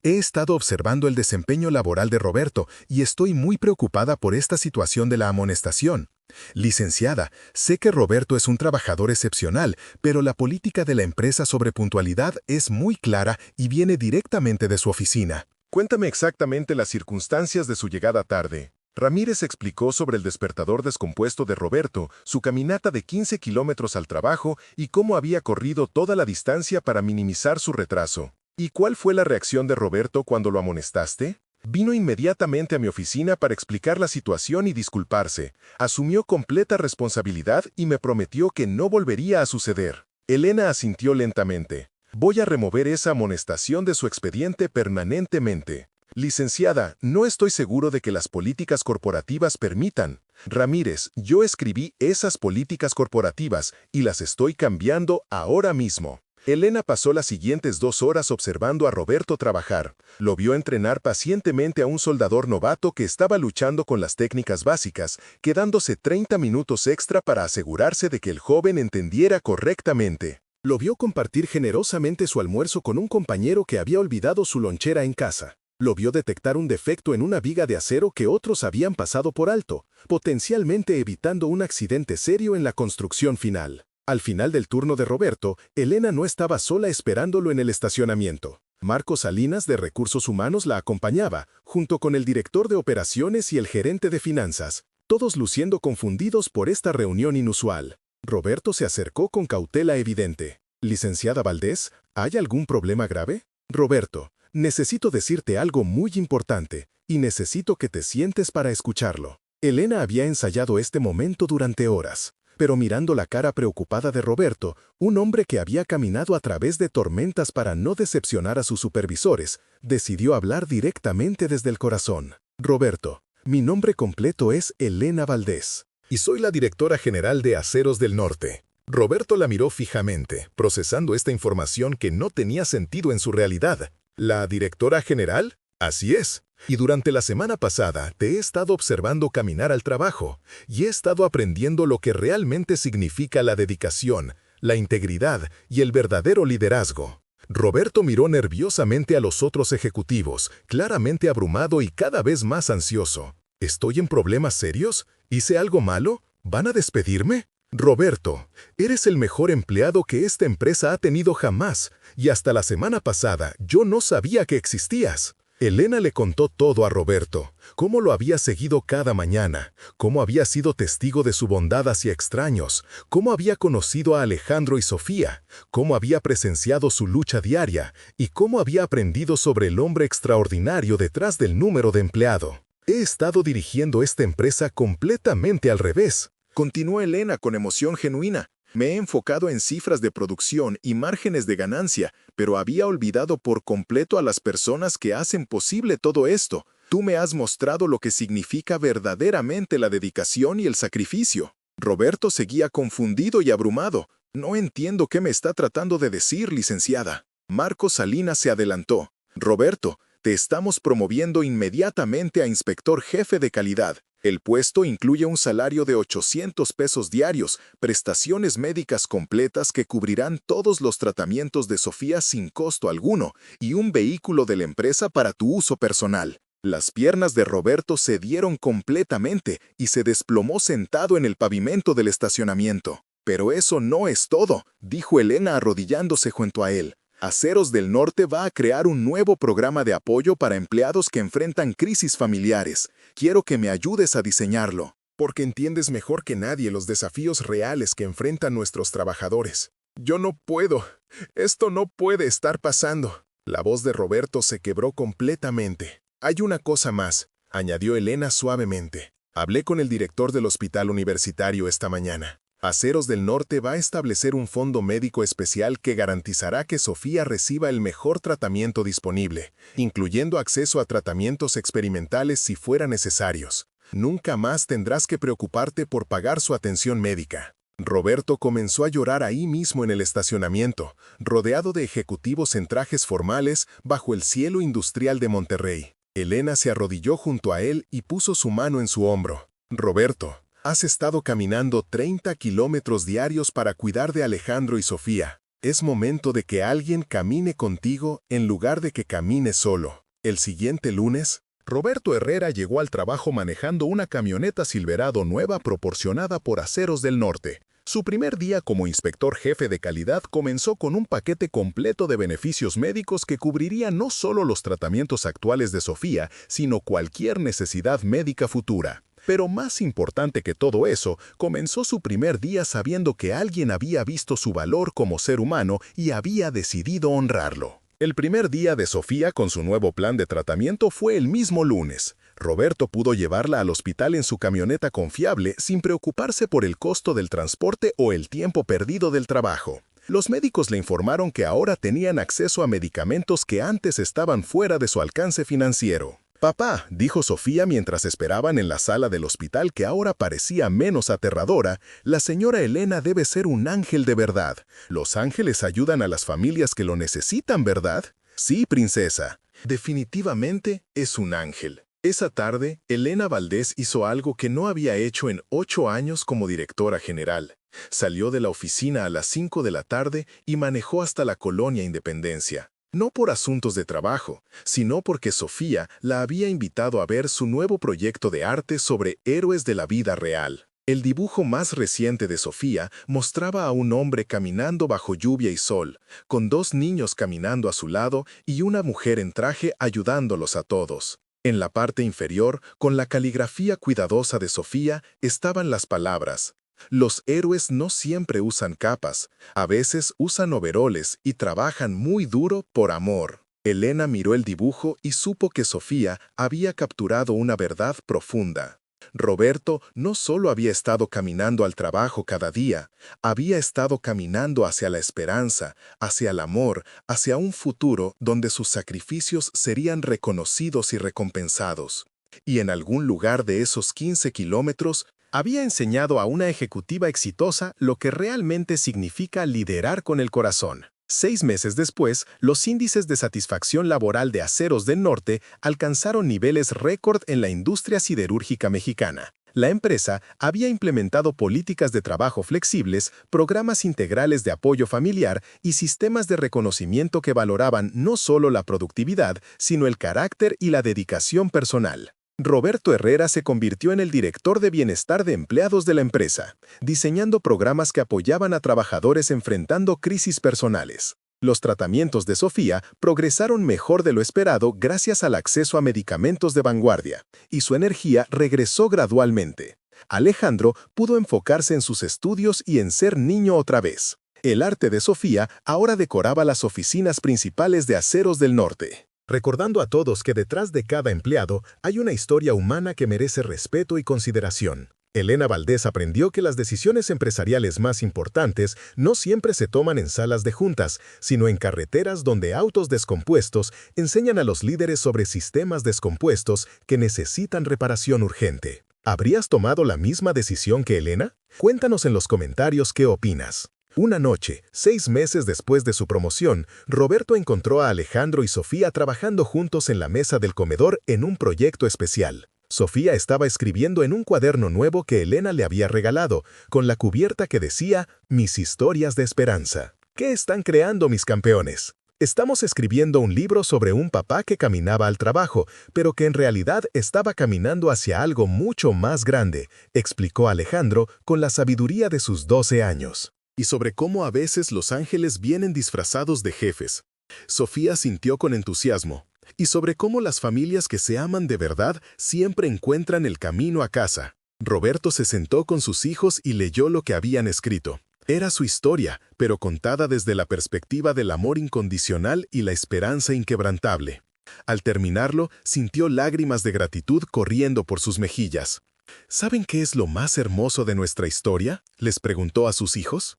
He estado observando el desempeño laboral de Roberto y estoy muy preocupada por esta situación de la amonestación. Licenciada, sé que Roberto es un trabajador excepcional, pero la política de la empresa sobre puntualidad es muy clara y viene directamente de su oficina. Cuéntame exactamente las circunstancias de su llegada tarde. Ramírez explicó sobre el despertador descompuesto de Roberto, su caminata de 15 kilómetros al trabajo y cómo había corrido toda la distancia para minimizar su retraso. ¿Y cuál fue la reacción de Roberto cuando lo amonestaste? Vino inmediatamente a mi oficina para explicar la situación y disculparse. Asumió completa responsabilidad y me prometió que no volvería a suceder. Elena asintió lentamente. Voy a remover esa amonestación de su expediente permanentemente. Licenciada, no estoy seguro de que las políticas corporativas permitan. Ramírez, yo escribí esas políticas corporativas y las estoy cambiando ahora mismo. Elena pasó las siguientes 2 horas observando a Roberto trabajar. Lo vio entrenar pacientemente a un soldador novato que estaba luchando con las técnicas básicas, quedándose 30 minutos extra para asegurarse de que el joven entendiera correctamente. Lo vio compartir generosamente su almuerzo con un compañero que había olvidado su lonchera en casa. Lo vio detectar un defecto en una viga de acero que otros habían pasado por alto, potencialmente evitando un accidente serio en la construcción final. Al final del turno de Roberto, Elena no estaba sola esperándolo en el estacionamiento. Marcos Salinas de Recursos Humanos la acompañaba, junto con el director de operaciones y el gerente de finanzas, todos luciendo confundidos por esta reunión inusual. Roberto se acercó con cautela evidente. «Licenciada Valdés, ¿hay algún problema grave?» «Roberto, necesito decirte algo muy importante, y necesito que te sientes para escucharlo». Elena había ensayado este momento durante horas. Pero mirando la cara preocupada de Roberto, un hombre que había caminado a través de tormentas para no decepcionar a sus supervisores, decidió hablar directamente desde el corazón. «Roberto, mi nombre completo es Elena Valdés, y soy la directora general de Aceros del Norte». Roberto la miró fijamente, procesando esta información que no tenía sentido en su realidad. ¿La directora general? Así es. Y durante la semana pasada te he estado observando caminar al trabajo y he estado aprendiendo lo que realmente significa la dedicación, la integridad y el verdadero liderazgo. Roberto miró nerviosamente a los otros ejecutivos, claramente abrumado y cada vez más ansioso. ¿Estoy en problemas serios? ¿Hice algo malo? ¿Van a despedirme? Roberto, eres el mejor empleado que esta empresa ha tenido jamás y hasta la semana pasada yo no sabía que existías. Elena le contó todo a Roberto, cómo lo había seguido cada mañana, cómo había sido testigo de su bondad hacia extraños, cómo había conocido a Alejandro y Sofía, cómo había presenciado su lucha diaria y cómo había aprendido sobre el hombre extraordinario detrás del número de empleado. He estado dirigiendo esta empresa completamente al revés. Continuó Elena con emoción genuina. Me he enfocado en cifras de producción y márgenes de ganancia, pero había olvidado por completo a las personas que hacen posible todo esto. Tú me has mostrado lo que significa verdaderamente la dedicación y el sacrificio. Roberto seguía confundido y abrumado. No entiendo qué me está tratando de decir, licenciada. Marcos Salinas se adelantó. Roberto, te estamos promoviendo inmediatamente a inspector jefe de calidad. El puesto incluye un salario de 800 pesos diarios, prestaciones médicas completas que cubrirán todos los tratamientos de Sofía sin costo alguno y un vehículo de la empresa para tu uso personal. Las piernas de Roberto cedieron completamente y se desplomó sentado en el pavimento del estacionamiento. Pero eso no es todo, dijo Elena arrodillándose junto a él. Aceros del Norte va a crear un nuevo programa de apoyo para empleados que enfrentan crisis familiares. Quiero que me ayudes a diseñarlo, porque entiendes mejor que nadie los desafíos reales que enfrentan nuestros trabajadores. Yo no puedo. Esto no puede estar pasando. La voz de Roberto se quebró completamente. Hay una cosa más, añadió Elena suavemente. Hablé con el director del hospital universitario esta mañana. Aceros del Norte va a establecer un fondo médico especial que garantizará que Sofía reciba el mejor tratamiento disponible, incluyendo acceso a tratamientos experimentales si fuera necesarios. Nunca más tendrás que preocuparte por pagar su atención médica. Roberto comenzó a llorar ahí mismo en el estacionamiento, rodeado de ejecutivos en trajes formales bajo el cielo industrial de Monterrey. Elena se arrodilló junto a él y puso su mano en su hombro. Roberto, Has estado caminando 30 kilómetros diarios para cuidar de Alejandro y Sofía. Es momento de que alguien camine contigo en lugar de que camines solo. El siguiente lunes, Roberto Herrera llegó al trabajo manejando una camioneta Silverado nueva proporcionada por Aceros del Norte. Su primer día como inspector jefe de calidad comenzó con un paquete completo de beneficios médicos que cubriría no solo los tratamientos actuales de Sofía, sino cualquier necesidad médica futura. Pero más importante que todo eso, comenzó su primer día sabiendo que alguien había visto su valor como ser humano y había decidido honrarlo. El primer día de Sofía con su nuevo plan de tratamiento fue el mismo lunes. Roberto pudo llevarla al hospital en su camioneta confiable sin preocuparse por el costo del transporte o el tiempo perdido del trabajo. Los médicos le informaron que ahora tenían acceso a medicamentos que antes estaban fuera de su alcance financiero. «Papá», dijo Sofía mientras esperaban en la sala del hospital que ahora parecía menos aterradora, «la señora Elena debe ser un ángel de verdad. Los ángeles ayudan a las familias que lo necesitan, ¿verdad?» «Sí, princesa. Definitivamente es un ángel». Esa tarde, Elena Valdés hizo algo que no había hecho en 8 años como directora general. Salió de la oficina a las 5 de la tarde y manejó hasta la Colonia Independencia. No por asuntos de trabajo, sino porque Sofía la había invitado a ver su nuevo proyecto de arte sobre héroes de la vida real. El dibujo más reciente de Sofía mostraba a un hombre caminando bajo lluvia y sol, con 2 niños caminando a su lado y una mujer en traje ayudándolos a todos. En la parte inferior, con la caligrafía cuidadosa de Sofía, estaban las palabras: «Los héroes no siempre usan capas, a veces usan overoles y trabajan muy duro por amor». Elena miró el dibujo y supo que Sofía había capturado una verdad profunda. Roberto no solo había estado caminando al trabajo cada día, había estado caminando hacia la esperanza, hacia el amor, hacia un futuro donde sus sacrificios serían reconocidos y recompensados. Y en algún lugar de esos 15 kilómetros, había enseñado a una ejecutiva exitosa lo que realmente significa liderar con el corazón. 6 meses después, los índices de satisfacción laboral de Aceros del Norte alcanzaron niveles récord en la industria siderúrgica mexicana. La empresa había implementado políticas de trabajo flexibles, programas integrales de apoyo familiar y sistemas de reconocimiento que valoraban no solo la productividad, sino el carácter y la dedicación personal. Roberto Herrera se convirtió en el director de bienestar de empleados de la empresa, diseñando programas que apoyaban a trabajadores enfrentando crisis personales. Los tratamientos de Sofía progresaron mejor de lo esperado gracias al acceso a medicamentos de vanguardia, y su energía regresó gradualmente. Alejandro pudo enfocarse en sus estudios y en ser niño otra vez. El arte de Sofía ahora decoraba las oficinas principales de Aceros del Norte, recordando a todos que detrás de cada empleado hay una historia humana que merece respeto y consideración. Elena Valdés aprendió que las decisiones empresariales más importantes no siempre se toman en salas de juntas, sino en carreteras donde autos descompuestos enseñan a los líderes sobre sistemas descompuestos que necesitan reparación urgente. ¿Habrías tomado la misma decisión que Elena? Cuéntanos en los comentarios qué opinas. Una noche, 6 meses después de su promoción, Roberto encontró a Alejandro y Sofía trabajando juntos en la mesa del comedor en un proyecto especial. Sofía estaba escribiendo en un cuaderno nuevo que Elena le había regalado, con la cubierta que decía «Mis historias de esperanza». ¿Qué están creando mis campeones? Estamos escribiendo un libro sobre un papá que caminaba al trabajo, pero que en realidad estaba caminando hacia algo mucho más grande, explicó Alejandro con la sabiduría de sus 12 años. Y sobre cómo a veces los ángeles vienen disfrazados de jefes. Sofía sintió con entusiasmo. Y sobre cómo las familias que se aman de verdad siempre encuentran el camino a casa. Roberto se sentó con sus hijos y leyó lo que habían escrito. Era su historia, pero contada desde la perspectiva del amor incondicional y la esperanza inquebrantable. Al terminarlo, sintió lágrimas de gratitud corriendo por sus mejillas. ¿Saben qué es lo más hermoso de nuestra historia?, les preguntó a sus hijos.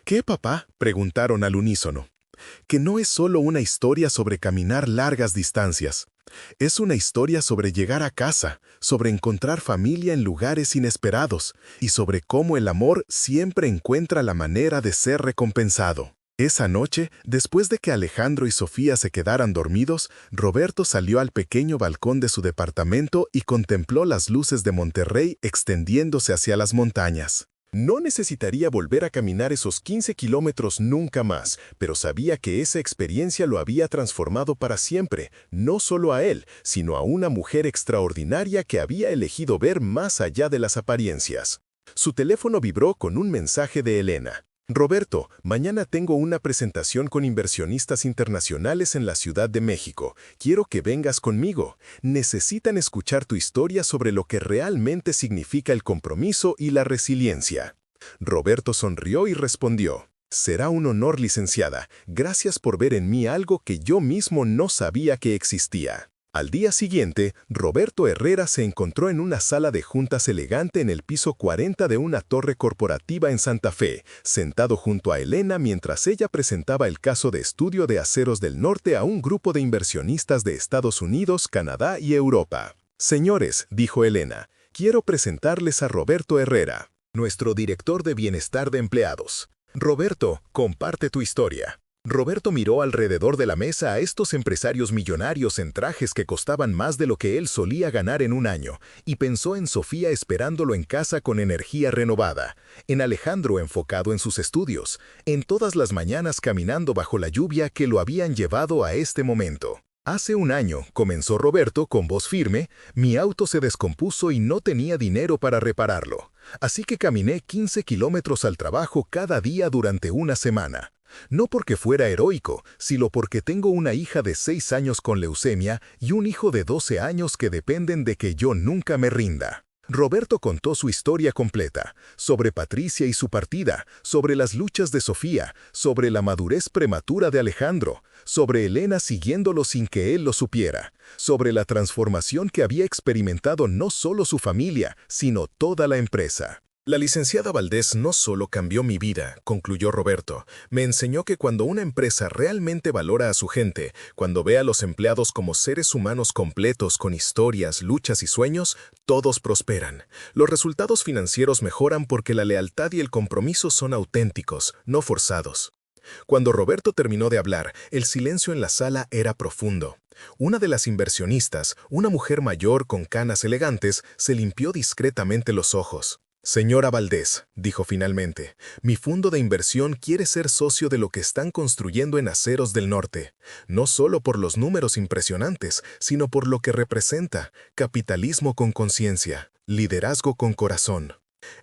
¿Qué, papá?, preguntaron al unísono. Que no es solo una historia sobre caminar largas distancias. Es una historia sobre llegar a casa, sobre encontrar familia en lugares inesperados y sobre cómo el amor siempre encuentra la manera de ser recompensado. Esa noche, después de que Alejandro y Sofía se quedaran dormidos, Roberto salió al pequeño balcón de su departamento y contempló las luces de Monterrey extendiéndose hacia las montañas. No necesitaría volver a caminar esos 15 kilómetros nunca más, pero sabía que esa experiencia lo había transformado para siempre, no solo a él, sino a una mujer extraordinaria que había elegido ver más allá de las apariencias. Su teléfono vibró con un mensaje de Elena. Roberto, mañana tengo una presentación con inversionistas internacionales en la Ciudad de México. Quiero que vengas conmigo. Necesitan escuchar tu historia sobre lo que realmente significa el compromiso y la resiliencia. Roberto sonrió y respondió: será un honor, licenciada. Gracias por ver en mí algo que yo mismo no sabía que existía. Al día siguiente, Roberto Herrera se encontró en una sala de juntas elegante en el piso 40 de una torre corporativa en Santa Fe, sentado junto a Elena mientras ella presentaba el caso de estudio de Aceros del Norte a un grupo de inversionistas de Estados Unidos, Canadá y Europa. Señores, dijo Elena, quiero presentarles a Roberto Herrera, nuestro director de bienestar de empleados. Roberto, comparte tu historia. Roberto miró alrededor de la mesa a estos empresarios millonarios en trajes que costaban más de lo que él solía ganar en un año, y pensó en Sofía esperándolo en casa con energía renovada, en Alejandro enfocado en sus estudios, en todas las mañanas caminando bajo la lluvia que lo habían llevado a este momento. Hace un año, comenzó Roberto con voz firme, mi auto se descompuso y no tenía dinero para repararlo. Así que caminé 15 kilómetros al trabajo cada día durante una semana. No porque fuera heroico, sino porque tengo una hija de 6 años con leucemia y un hijo de 12 años que dependen de que yo nunca me rinda. Roberto contó su historia completa, sobre Patricia y su partida, sobre las luchas de Sofía, sobre la madurez prematura de Alejandro, sobre Elena siguiéndolo sin que él lo supiera, sobre la transformación que había experimentado no solo su familia, sino toda la empresa. La licenciada Valdés no solo cambió mi vida, concluyó Roberto, me enseñó que cuando una empresa realmente valora a su gente, cuando ve a los empleados como seres humanos completos con historias, luchas y sueños, todos prosperan. Los resultados financieros mejoran porque la lealtad y el compromiso son auténticos, no forzados. Cuando Roberto terminó de hablar, el silencio en la sala era profundo. Una de las inversionistas, una mujer mayor con canas elegantes, se limpió discretamente los ojos. Señora Valdés, dijo finalmente, mi fondo de inversión quiere ser socio de lo que están construyendo en Aceros del Norte, no solo por los números impresionantes, sino por lo que representa, capitalismo con conciencia, liderazgo con corazón.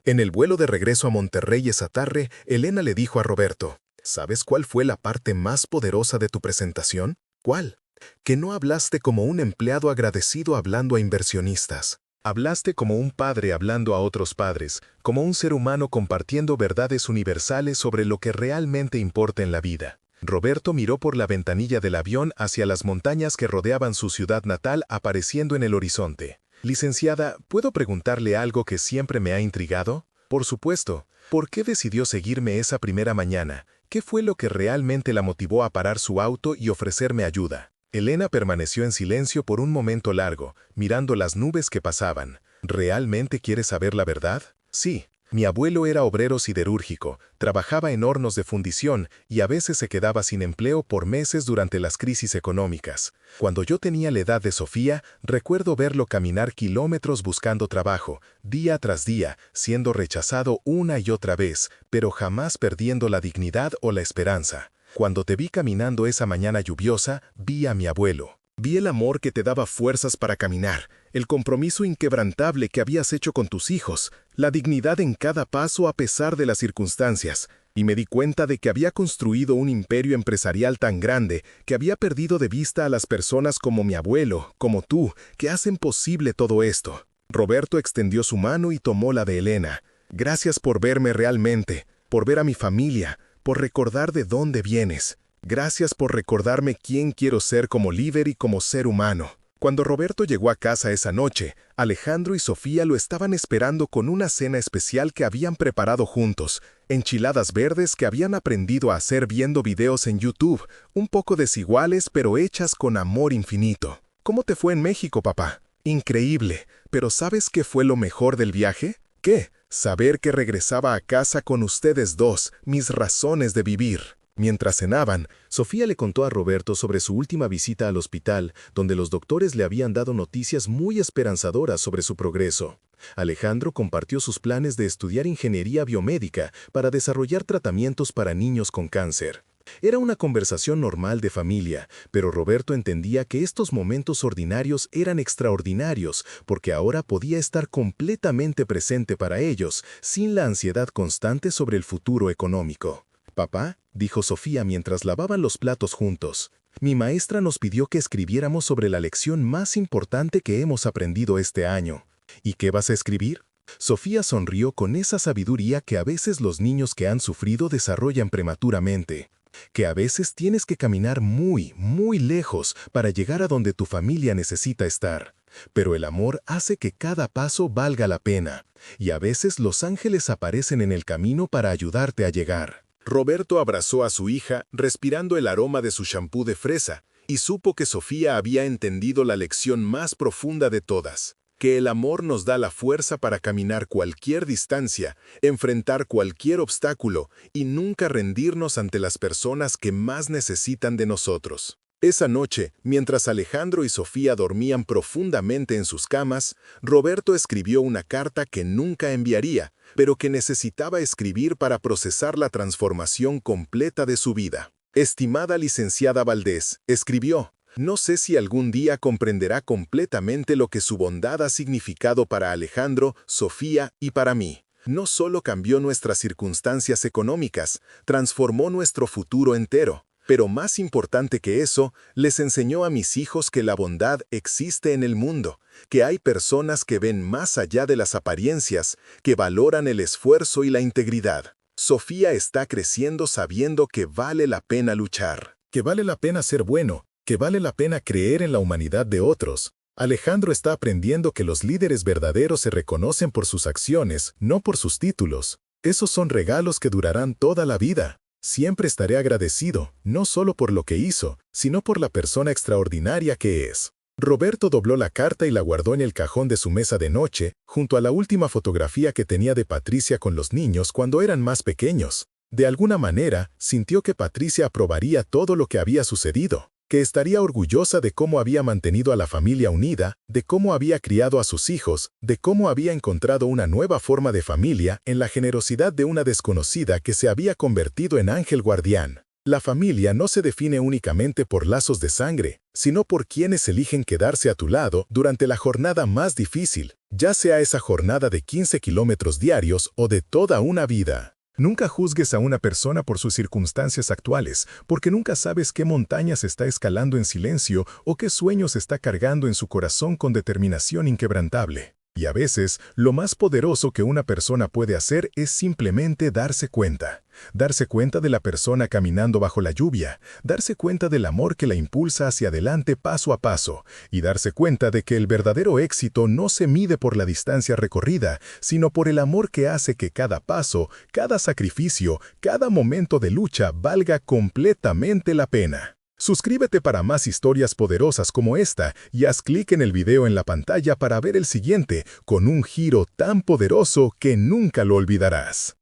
En el vuelo de regreso a Monterrey esa tarde, Elena le dijo a Roberto, ¿sabes cuál fue la parte más poderosa de tu presentación? ¿Cuál? Que no hablaste como un empleado agradecido hablando a inversionistas. Hablaste como un padre hablando a otros padres, como un ser humano compartiendo verdades universales sobre lo que realmente importa en la vida. Roberto miró por la ventanilla del avión hacia las montañas que rodeaban su ciudad natal apareciendo en el horizonte. Licenciada, ¿puedo preguntarle algo que siempre me ha intrigado? Por supuesto. ¿Por qué decidió seguirme esa primera mañana? ¿Qué fue lo que realmente la motivó a parar su auto y ofrecerme ayuda? Elena permaneció en silencio por un momento largo, mirando las nubes que pasaban. ¿Realmente quieres saber la verdad? Sí. Mi abuelo era obrero siderúrgico, trabajaba en hornos de fundición y a veces se quedaba sin empleo por meses durante las crisis económicas. Cuando yo tenía la edad de Sofía, recuerdo verlo caminar kilómetros buscando trabajo, día tras día, siendo rechazado una y otra vez, pero jamás perdiendo la dignidad o la esperanza. Cuando te vi caminando esa mañana lluviosa, vi a mi abuelo. Vi el amor que te daba fuerzas para caminar, el compromiso inquebrantable que habías hecho con tus hijos, la dignidad en cada paso a pesar de las circunstancias, y me di cuenta de que había construido un imperio empresarial tan grande que había perdido de vista a las personas como mi abuelo, como tú, que hacen posible todo esto. Roberto extendió su mano y tomó la de Elena. Gracias por verme realmente, por ver a mi familia, por recordar de dónde vienes. Gracias por recordarme quién quiero ser como líder y como ser humano. Cuando Roberto llegó a casa esa noche, Alejandro y Sofía lo estaban esperando con una cena especial que habían preparado juntos, enchiladas verdes que habían aprendido a hacer viendo videos en YouTube, un poco desiguales pero hechas con amor infinito. ¿Cómo te fue en México, papá? Increíble, pero ¿sabes qué fue lo mejor del viaje? ¿Qué? Saber que regresaba a casa con ustedes dos, mis razones de vivir. Mientras cenaban, Sofía le contó a Roberto sobre su última visita al hospital, donde los doctores le habían dado noticias muy esperanzadoras sobre su progreso. Alejandro compartió sus planes de estudiar ingeniería biomédica para desarrollar tratamientos para niños con cáncer. Era una conversación normal de familia, pero Roberto entendía que estos momentos ordinarios eran extraordinarios porque ahora podía estar completamente presente para ellos, sin la ansiedad constante sobre el futuro económico. «Papá», dijo Sofía mientras lavaban los platos juntos, «mi maestra nos pidió que escribiéramos sobre la lección más importante que hemos aprendido este año. ¿Y qué vas a escribir?». Sofía sonrió con esa sabiduría que a veces los niños que han sufrido desarrollan prematuramente. Que a veces tienes que caminar muy, muy lejos para llegar a donde tu familia necesita estar. Pero el amor hace que cada paso valga la pena, y a veces los ángeles aparecen en el camino para ayudarte a llegar. Roberto abrazó a su hija, respirando el aroma de su champú de fresa, y supo que Sofía había entendido la lección más profunda de todas, que el amor nos da la fuerza para caminar cualquier distancia, enfrentar cualquier obstáculo y nunca rendirnos ante las personas que más necesitan de nosotros. Esa noche, mientras Alejandro y Sofía dormían profundamente en sus camas, Roberto escribió una carta que nunca enviaría, pero que necesitaba escribir para procesar la transformación completa de su vida. «Estimada licenciada Valdés», escribió, «no sé si algún día comprenderá completamente lo que su bondad ha significado para Alejandro, Sofía y para mí. No solo cambió nuestras circunstancias económicas, transformó nuestro futuro entero. Pero más importante que eso, les enseñó a mis hijos que la bondad existe en el mundo, que hay personas que ven más allá de las apariencias, que valoran el esfuerzo y la integridad. Sofía está creciendo sabiendo que vale la pena luchar, que vale la pena ser bueno, que vale la pena creer en la humanidad de otros. Alejandro está aprendiendo que los líderes verdaderos se reconocen por sus acciones, no por sus títulos. Esos son regalos que durarán toda la vida. Siempre estaré agradecido, no solo por lo que hizo, sino por la persona extraordinaria que es». Roberto dobló la carta y la guardó en el cajón de su mesa de noche, junto a la última fotografía que tenía de Patricia con los niños cuando eran más pequeños. De alguna manera, sintió que Patricia aprobaría todo lo que había sucedido, que estaría orgullosa de cómo había mantenido a la familia unida, de cómo había criado a sus hijos, de cómo había encontrado una nueva forma de familia en la generosidad de una desconocida que se había convertido en ángel guardián. La familia no se define únicamente por lazos de sangre, sino por quienes eligen quedarse a tu lado durante la jornada más difícil, ya sea esa jornada de 15 kilómetros diarios o de toda una vida. Nunca juzgues a una persona por sus circunstancias actuales, porque nunca sabes qué montañas está escalando en silencio o qué sueños está cargando en su corazón con determinación inquebrantable. Y a veces, lo más poderoso que una persona puede hacer es simplemente darse cuenta. Darse cuenta de la persona caminando bajo la lluvia, darse cuenta del amor que la impulsa hacia adelante paso a paso, y darse cuenta de que el verdadero éxito no se mide por la distancia recorrida, sino por el amor que hace que cada paso, cada sacrificio, cada momento de lucha valga completamente la pena. Suscríbete para más historias poderosas como esta y haz clic en el video en la pantalla para ver el siguiente con un giro tan poderoso que nunca lo olvidarás.